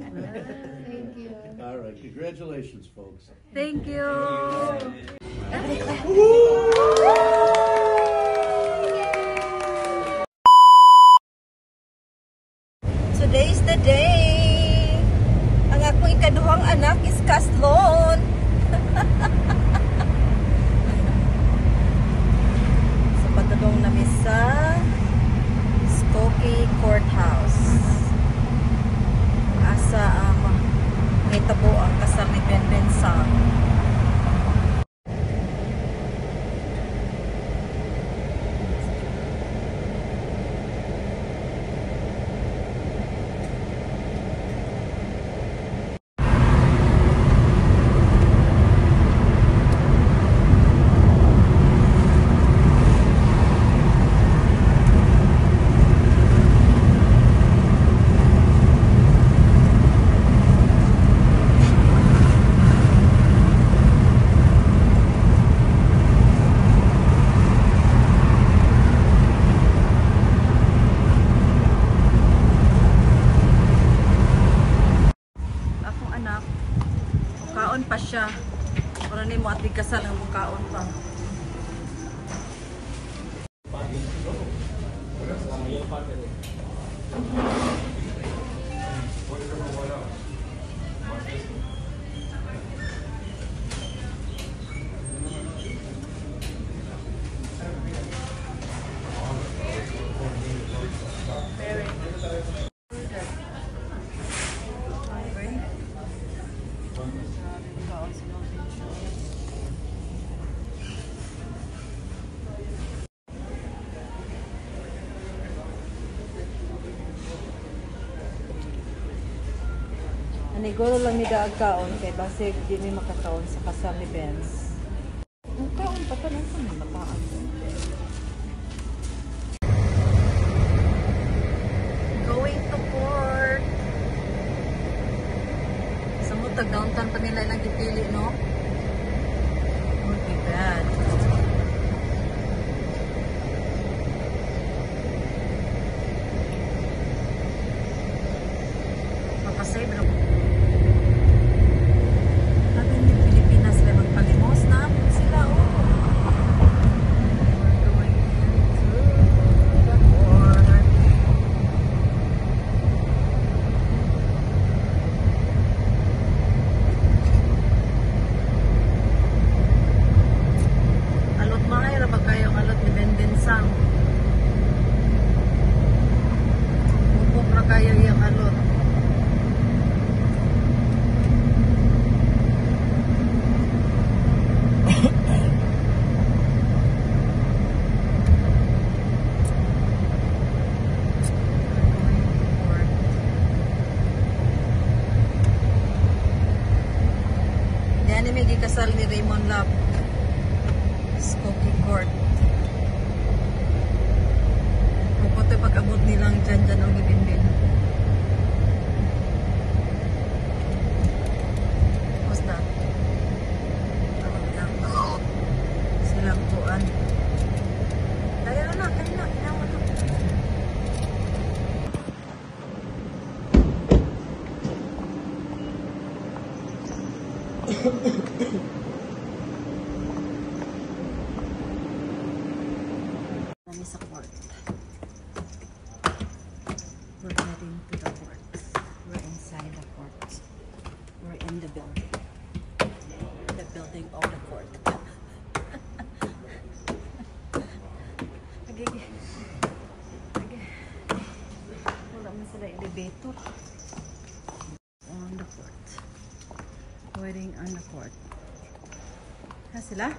Thank you. All right, congratulations, folks. Thank you. Today's the day. Ang akong ikaduhang anak is kaslon. So patulong namin sa Skokie Courthouse. Asa mahitabo ang kasal ni Ben Sang. Mukaon pa siya. Para ni mo at kasal ang mukaon pa. Aniguro lang ni daag kaon kay basig di mi makakaon sa kasal ni Benz. Ang kaon pa tanan sa mataan. Going to court. Sa mo tag downtown pa nila ilang gipili, no? Okay, bad. Papasay ba? May gikasal ni Raymond Love. Skokie Court. Kung ito pag-abot nilang dyan o libin-bin. Basta. Tawag lang. Silang tuan. Kaya na. Inawa na. Kami sa court. We're heading to the court. We're inside the court. We're in the building. The building of the court. Okay. Wala man sila elevator. On the court. Waiting on the court. Ha sila?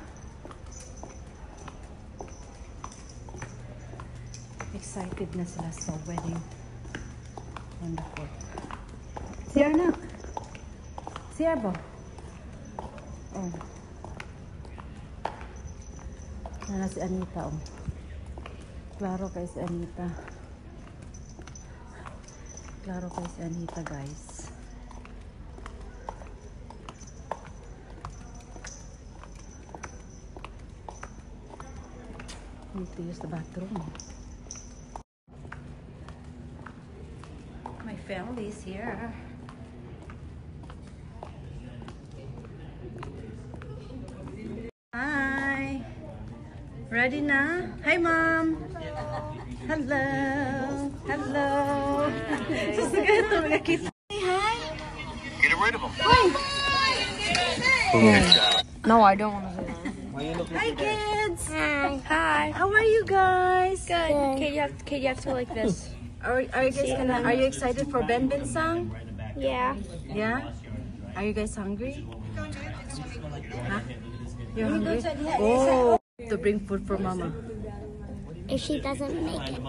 Excited na sila sa wedding on the court. CR na. CR ba? Oh. Nana si Anita, oh. Klaro kay si Anita. Klaro kay si Anita, guys. Need to use the bathroom. My family is here. Ready na? Hi, Mom. Hello. Hello. Say hi. Get rid of them. No, I don't want to say that. Hi, kids. Hi. How are you guys? Good. Kate, you have to like this. Are you guys are you excited for Ben Ben song? Yeah. Yeah? Are you guys hungry? Huh? You're hungry? Oh, to bring food for Mama. If she doesn't make it.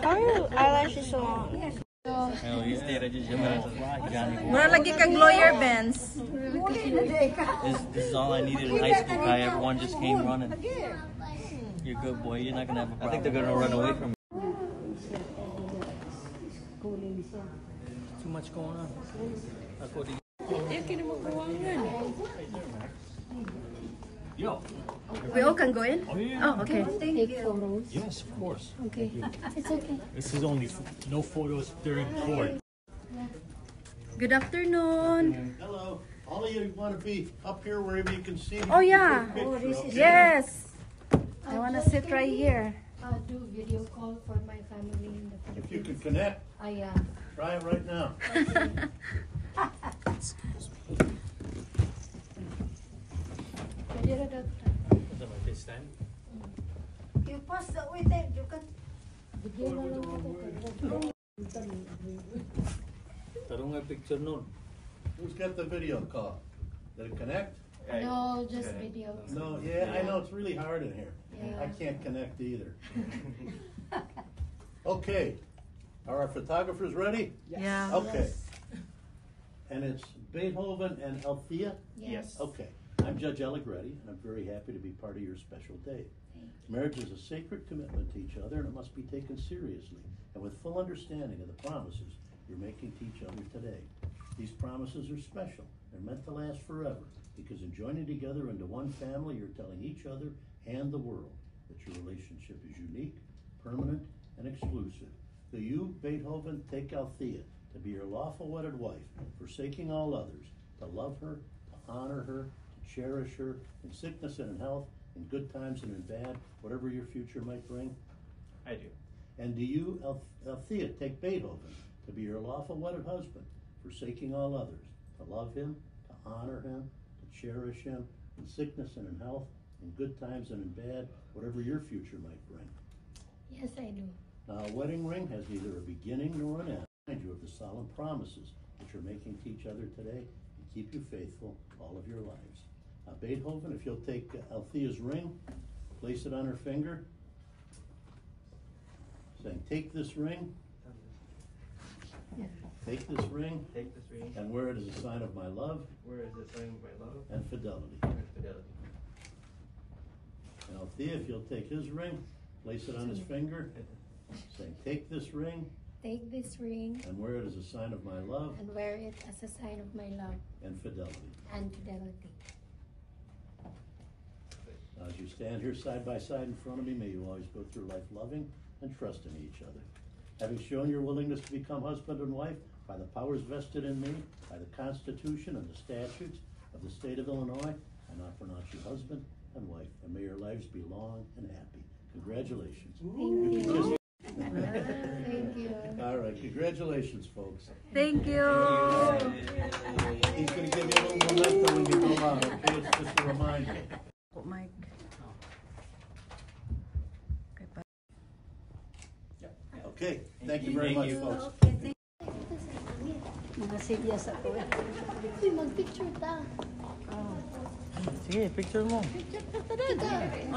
How are your eyelashes so long? Mura lagi kang lawyer, Benz. This is all I needed in high school, Kai. Everyone just came running. You're a good boy. You're not gonna have a problem. I think they're gonna run away from me. Too much going on. We all can go in? Oh, okay. Yes, of course. Okay. It's okay. This is only no photos during court. Good afternoon. Hello. All of you want to be up here wherever you can see me. Oh, yeah. Picture, okay? Yes. I want to sit right here. I'll do video call for my family in the If you Philippines. can connect, try it right now. Pwede rin daw. You pass the way there, you can. Bigyan na lang ako. Tarong nga picture nun. Who's got the video call? Did it connect? No, just video. No, yeah, I know it's really hard in here. Yeah. I can't connect either. Okay. Are our photographers ready? Yeah. Okay. And it's Beethoven and Althea? Yes. Okay. I'm Judge Allegretti, and I'm very happy to be part of your special day. Marriage is a sacred commitment to each other, and it must be taken seriously and with full understanding of the promises you're making to each other today. These promises are special. They're meant to last forever, because in joining together into one family, you're telling each other and the world that your relationship is unique, permanent, and exclusive. Do you, Beethoven, take Althea to be your lawful wedded wife, forsaking all others, to love her, to honor her, to cherish her, in sickness and in health, in good times and in bad, whatever your future might bring? I do. And do you, Althea, take Beethoven to be your lawful wedded husband, forsaking all others, to love him, to honor him, to cherish him, in sickness and in health, in good times and in bad, whatever your future might bring? Yes, I do. Now, a wedding ring has neither a beginning nor an end. Remind you of the solemn promises that you're making to each other today and keep you faithful all of your lives. Beethoven, if you'll take Althea's ring, place it on her finger, saying, take this ring, take this ring, Take this ring. and wear it as a sign of my love Where is the sign of my love and fidelity. and fidelity? And Althea, if you'll take his ring, place it on his finger, saying, take this ring, Take this ring and wear it as a sign of my love and wear it as a sign of my love and fidelity. and fidelity. Now, as you stand here side by side in front of me, may you always go through life loving and trusting each other. Having shown your willingness to become husband and wife by the powers vested in me, by the Constitution and the statutes of the state of Illinois, I now pronounce you husband and wife, and may your lives be long and happy. Congratulations. Thank you. Thank you. All right, congratulations, folks. Thank you. He's going to give you a little momentum when you go out, okay? It's just a reminder. Oh, Mike. Okay, thank you very much, folks. Mga silyas ako. Uy, mag-picture ta. Sige, picture mo.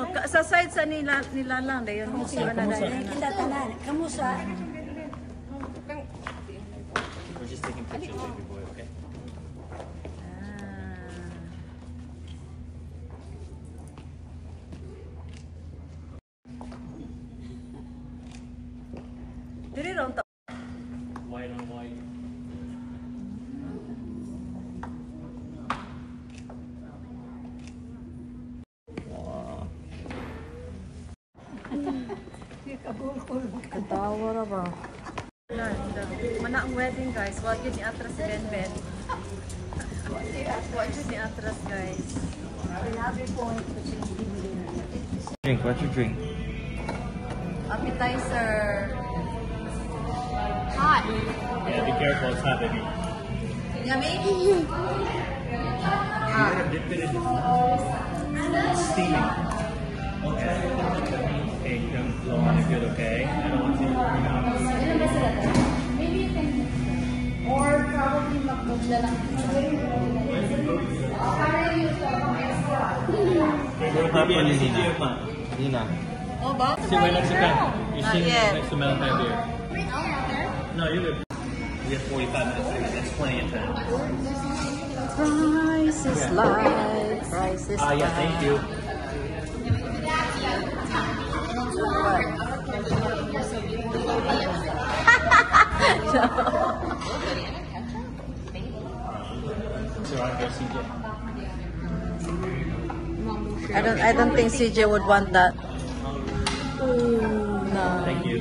Oh, sa side sa nila lang dayon mo siya na dayon. Kita tanan. Kamusta? We're just taking pictures, baby boy, okay? Dili ron ta. White on white. Katawa ra ba? Mana ang wedding, guys. Wag yun i-atras si Ben Ben. Wag yun i-atras, guys. Sinabi ko, Drink. What's your drink? Appetizer. Hot. Yeah, be careful. It's hot, baby. Yummy? Dip it in steaming. Okay, don't blow on it good, okay? I don't want to bring out. Or probably magmugla lang. Happy and Nina. Oh, ba? Sit right next to Ken. You're sitting yet. next to Valentine beer. No, you're good. We have 45 minutes. That's plenty of time. Price is life. Price is life. Yeah, thank you. So I guess CJ. I don't think CJ would want that. No. Thank you.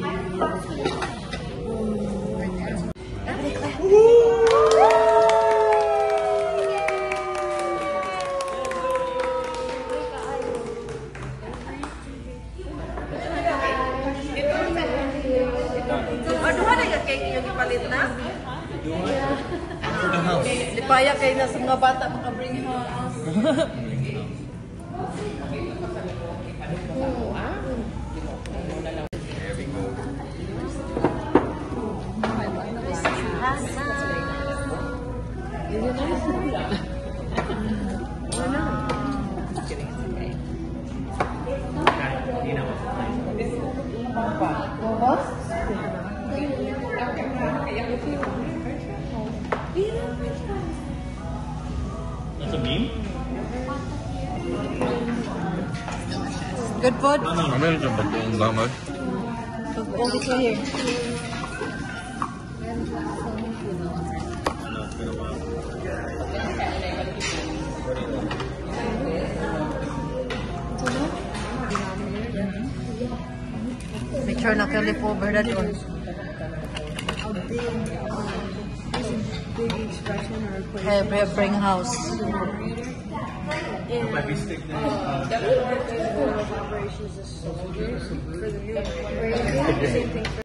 Maduha na yung cake yung ipalit na? For the house. Lipaya kayo na sa mga bata makabring house. That's a meme? Good food? Meron dyan ba itong lamag? All this one here. Make sure na kayo lipo over that one. Hey, bring house. Might be stick there. Operations as soldiers for the new